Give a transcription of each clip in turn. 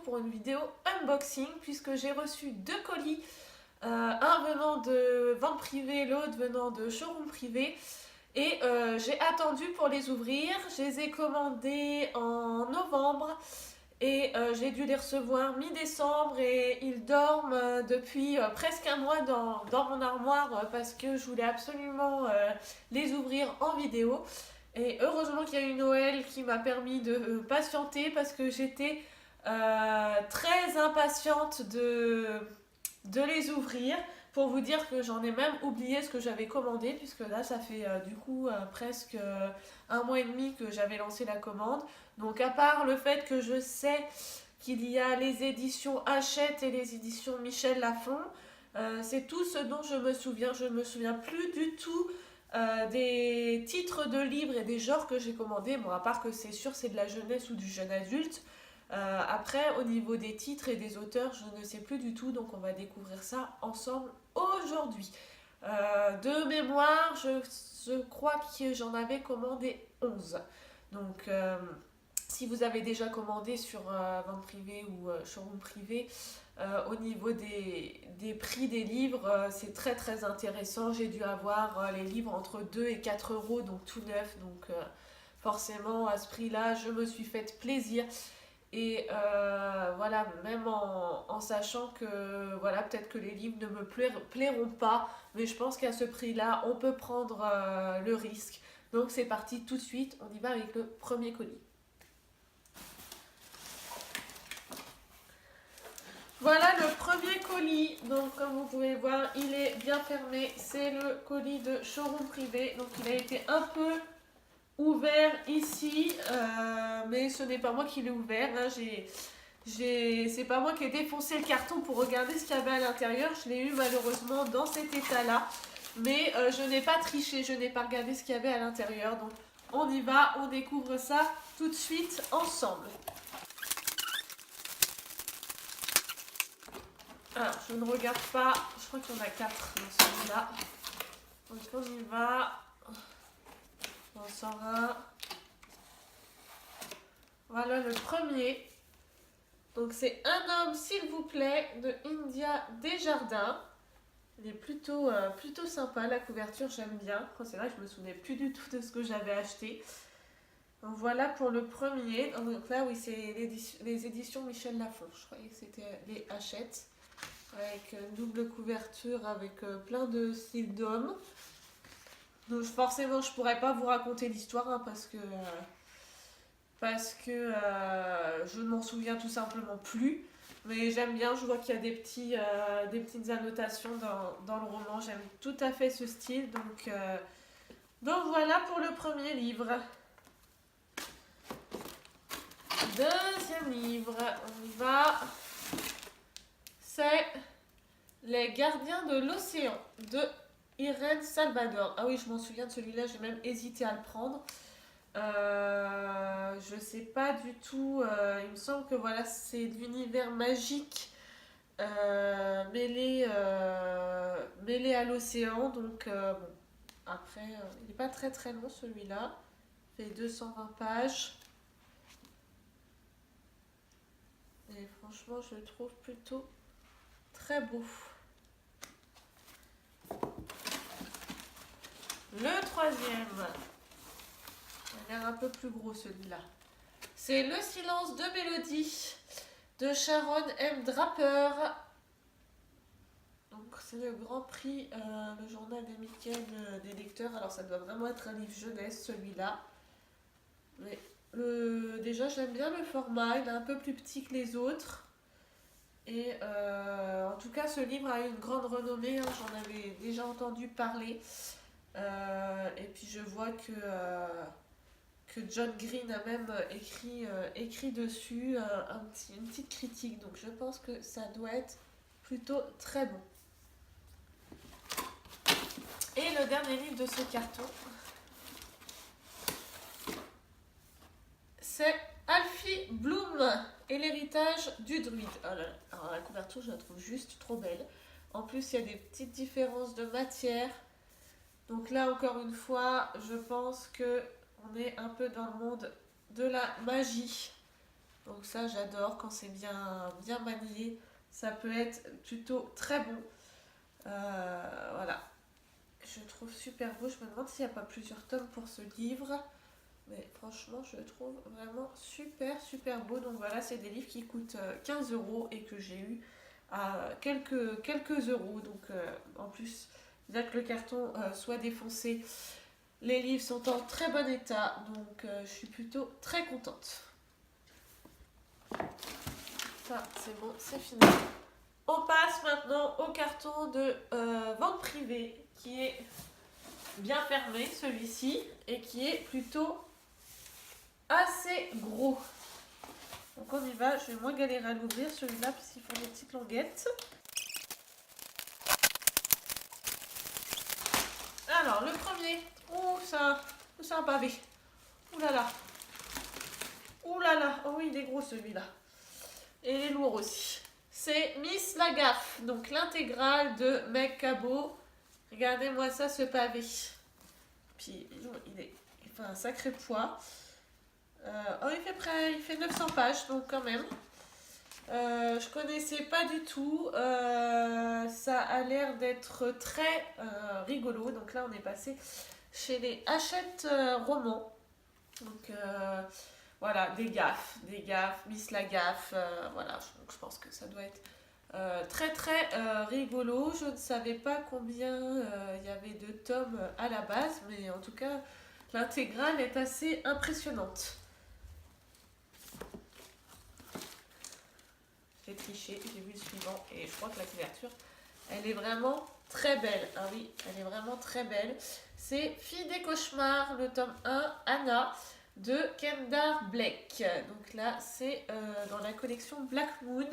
pour une vidéo unboxing puisque j'ai reçu 2 colis, un venant de vente privée, l'autre venant de showroom privé. Et j'ai attendu pour les ouvrir, je les ai commandés en novembre et j'ai dû les recevoir mi-décembre et ils dorment depuis presque un mois dans mon armoire parce que je voulais absolument les ouvrir en vidéo. Et heureusement qu'il y a eu Noël qui m'a permis de patienter parce que j'étais très impatiente de les ouvrir. Pour vous dire que j'en ai même oublié ce que j'avais commandé, puisque là ça fait du coup presque un mois et demi que j'avais lancé la commande. Donc à part le fait que je sais qu'il y a les éditions Hachette et les éditions Michel Lafon, c'est tout ce dont je me souviens. Je ne me souviens plus du tout des titres de livres et des genres que j'ai commandés. Bon, à part que c'est sûr c'est de la jeunesse ou du jeune adulte. Après, au niveau des titres et des auteurs, je ne sais plus du tout, donc on va découvrir ça ensemble aujourd'hui. De mémoire, je crois que j'en avais commandé 11. Donc, si vous avez déjà commandé sur vente privée ou showroom privé, au niveau des prix des livres, c'est très très intéressant. J'ai dû avoir les livres entre 2 et 4 euros, donc tout neuf. Donc, forcément, à ce prix-là, je me suis fait plaisir. Et voilà, même en sachant que voilà, peut-être que les livres ne me plairont pas, mais je pense qu'à ce prix-là, on peut prendre le risque. Donc c'est parti tout de suite, on y va avec le premier colis. Voilà le premier colis, donc comme vous pouvez voir, il est bien fermé. C'est le colis de showroom privé, donc il a été un peu ouvert ici, mais ce n'est pas moi qui l'ai ouvert, hein. C'est pas moi qui ai défoncé le carton pour regarder ce qu'il y avait à l'intérieur. Je l'ai eu malheureusement dans cet état-là. Mais je n'ai pas triché, je n'ai pas regardé ce qu'il y avait à l'intérieur. Donc on y va, on découvre ça tout de suite ensemble. Alors, je ne regarde pas, je crois qu'il y en a 4 dans celui-là. Donc on y va. On sort un. Voilà le premier. Donc c'est Un homme s'il vous plaît de India Desjardins. Il est plutôt sympa, la couverture j'aime bien. C'est vrai que je me souvenais plus du tout de ce que j'avais acheté. Donc voilà pour le premier. Donc là oui c'est les éditions Michel Lafon. Je croyais que c'était les Hachette. Avec une double couverture avec plein de styles d'hommes. Donc forcément je pourrais pas vous raconter l'histoire hein, parce que je ne m'en souviens tout simplement plus. Mais j'aime bien, je vois qu'il y a des petites annotations dans le roman. J'aime tout à fait ce style. Donc voilà pour le premier livre. Deuxième livre, on y va. C'est Les gardiens de l'océan de Irène Salvador. Ah oui, je m'en souviens de celui-là, j'ai même hésité à le prendre. Je sais pas du tout. Il me semble que voilà, c'est de l'univers magique mêlé à l'océan. Donc bon, après, il n'est pas très très long celui-là. Il fait 220 pages. Et franchement, je le trouve plutôt très beau. Le troisième. Il a l'air un peu plus gros celui-là. C'est Le silence de Mélodie de Sharon M. Draper. Donc c'est le Grand Prix, le journal amical des lecteurs. Alors ça doit vraiment être un livre jeunesse celui-là. Mais déjà j'aime bien le format, il est un peu plus petit que les autres. Et en tout cas ce livre a eu une grande renommée, hein, j'en avais déjà entendu parler. Et puis je vois que John Green a même écrit dessus une petite critique. Donc je pense que ça doit être plutôt très bon. Et le dernier livre de ce carton, c'est Alfie Bloom et l'héritage du druide. Oh là là. Alors la couverture, je la trouve juste trop belle. En plus, il y a des petites différences de matière. Donc là, encore une fois, je pense que on est un peu dans le monde de la magie. Donc ça, j'adore quand c'est bien manié. Ça peut être plutôt très bon. Voilà. Je trouve super beau. Je me demande s'il n'y a pas plusieurs tomes pour ce livre. Mais franchement, je le trouve vraiment super beau. Donc voilà, c'est des livres qui coûtent 15 € et que j'ai eu à quelques euros. Donc en plus, bien que le carton soit défoncé, les livres sont en très bon état. Donc je suis plutôt très contente. Ça, c'est bon, c'est fini. On passe maintenant au carton de vente privée qui est bien fermé, celui-ci, et qui est plutôt assez gros. Donc on y va, je vais moins galérer à l'ouvrir celui-là parce qu'ils font des petites languettes. Alors le premier, c'est un pavé. Ouh là là. Ouh là là, oh oui il est gros celui-là. Et il est lourd aussi. C'est Miss Lagaffe, donc l'intégrale de Meg Cabot. Regardez-moi ça, ce pavé. Puis il fait un sacré poids. Il fait 900 pages, donc quand même. Je connaissais pas du tout. Ça a l'air d'être très rigolo. Donc là, on est passé chez les Hachette Romans. Donc voilà, des gaffes, Miss Lagaffe. Voilà, donc je pense que ça doit être très rigolo. Je ne savais pas combien il y avait de tomes à la base, mais en tout cas, l'intégrale est assez impressionnante. J'ai triché, j'ai vu le suivant et je crois que la couverture, elle est vraiment très belle. Ah oui, elle est vraiment très belle. C'est Fille des cauchemars, le tome 1, Anna, de Kendar Blake. Donc là, c'est dans la collection Black Moon.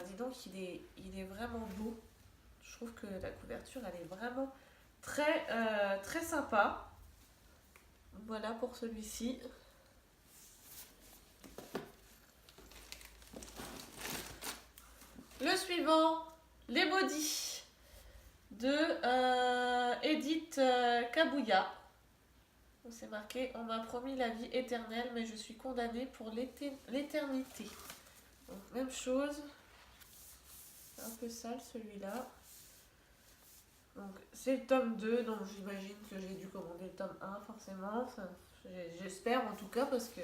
Dis donc, il est vraiment beau. Je trouve que la couverture, elle est vraiment très sympa. Voilà pour celui-ci. Le suivant, Les Maudits, de Edith Kabouya. C'est marqué, on m'a promis la vie éternelle, mais je suis condamnée pour l'éternité. Donc même chose. Un peu sale celui-là. Donc c'est le tome 2, donc j'imagine que j'ai dû commander le tome 1 forcément. Enfin, j'espère en tout cas parce que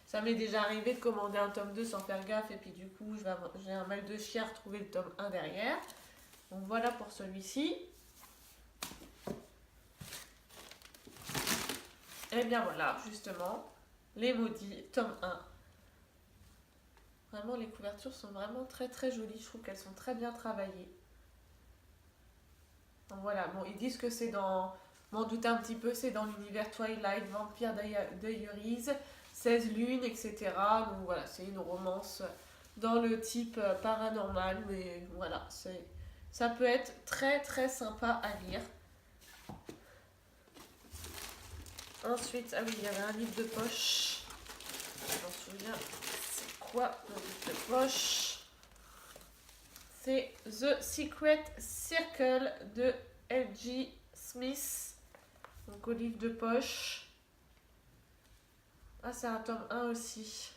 ça m'est déjà arrivé de commander un tome 2 sans faire gaffe et puis du coup j'ai un mal de chien à retrouver le tome 1 derrière. Donc voilà pour celui-ci. Et bien voilà, justement, Les Maudits, tome 1. Vraiment, les couvertures sont vraiment très jolies. Je trouve qu'elles sont très bien travaillées. Donc voilà, bon, ils disent que c'est dans... M'en doute un petit peu, c'est dans l'univers Twilight, Vampire Diaries, 16 lunes, etc. Donc voilà, c'est une romance dans le type paranormal, mais voilà, ça peut être très sympa à lire. Ensuite, ah oui, il y avait un livre de poche. Je m'en souviens, c'est quoi le livre de poche? C'est The Secret Circle de L.G. Smith. Donc au livre de poche. Ah, c'est un tome 1 aussi.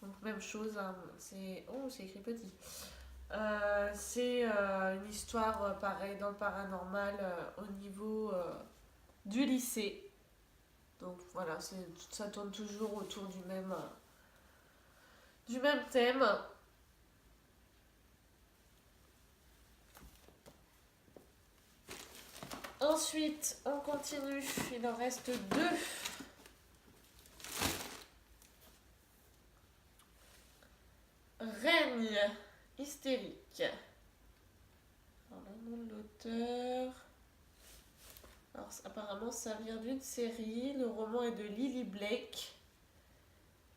Donc même chose, hein, c'est... Oh, c'est écrit petit. C'est une histoire pareil dans le paranormal au niveau du lycée. Donc voilà, ça tourne toujours autour du même thème. Ensuite, on continue. Il en reste 2. Règne hystérique. Alors, le nom de l'auteur. Alors, apparemment, ça vient d'une série. Le roman est de Lily Blake.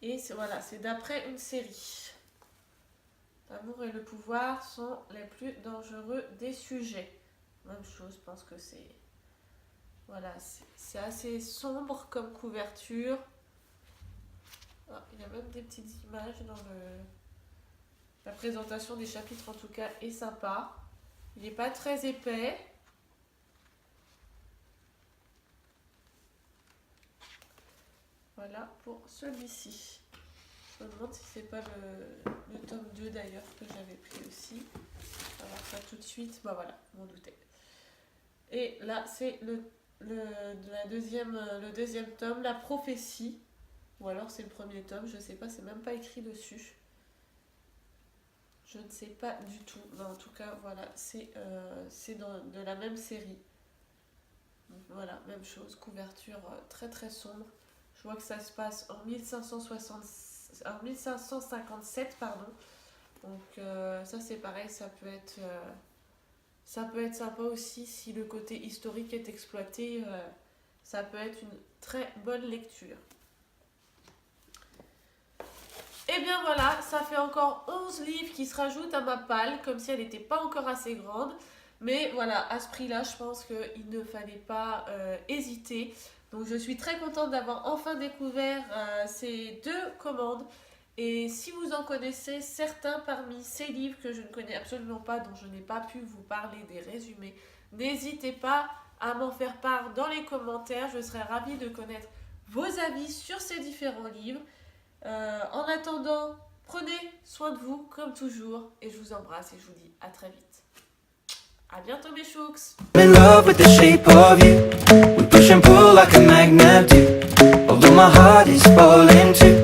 Et voilà, c'est d'après une série. L'amour et le pouvoir sont les plus dangereux des sujets. Même chose, je pense que c'est... Voilà, c'est assez sombre comme couverture. Ah, il y a même des petites images dans la présentation des chapitres, en tout cas, est sympa. Il n'est pas très épais. Voilà pour celui-ci. Je me demande si c'est pas le tome 2 d'ailleurs que j'avais pris aussi. On va voir ça tout de suite. Bah voilà, je m'en doutais. Et là, c'est le deuxième tome, La prophétie. Ou alors c'est le premier tome, je sais pas, c'est même pas écrit dessus. Je ne sais pas du tout. Mais en tout cas, voilà, c'est de la même série. Donc, voilà, même chose, couverture très très sombre. Je vois que ça se passe en 1557, pardon. Donc ça c'est pareil, ça peut être sympa aussi si le côté historique est exploité. Ça peut être une très bonne lecture. Et bien voilà, ça fait encore 11 livres qui se rajoutent à ma palle, comme si elle n'était pas encore assez grande. Mais voilà, à ce prix-là, je pense qu'il ne fallait pas hésiter. Donc je suis très contente d'avoir enfin découvert ces deux commandes. Et si vous en connaissez certains parmi ces livres que je ne connais absolument pas, dont je n'ai pas pu vous parler des résumés, n'hésitez pas à m'en faire part dans les commentaires. Je serais ravie de connaître vos avis sur ces différents livres. En attendant, prenez soin de vous comme toujours et je vous embrasse et je vous dis à très vite. À bientôt mes chouks. In love with the shape of you. We push and pull like a magnet do. Although my heart is falling too.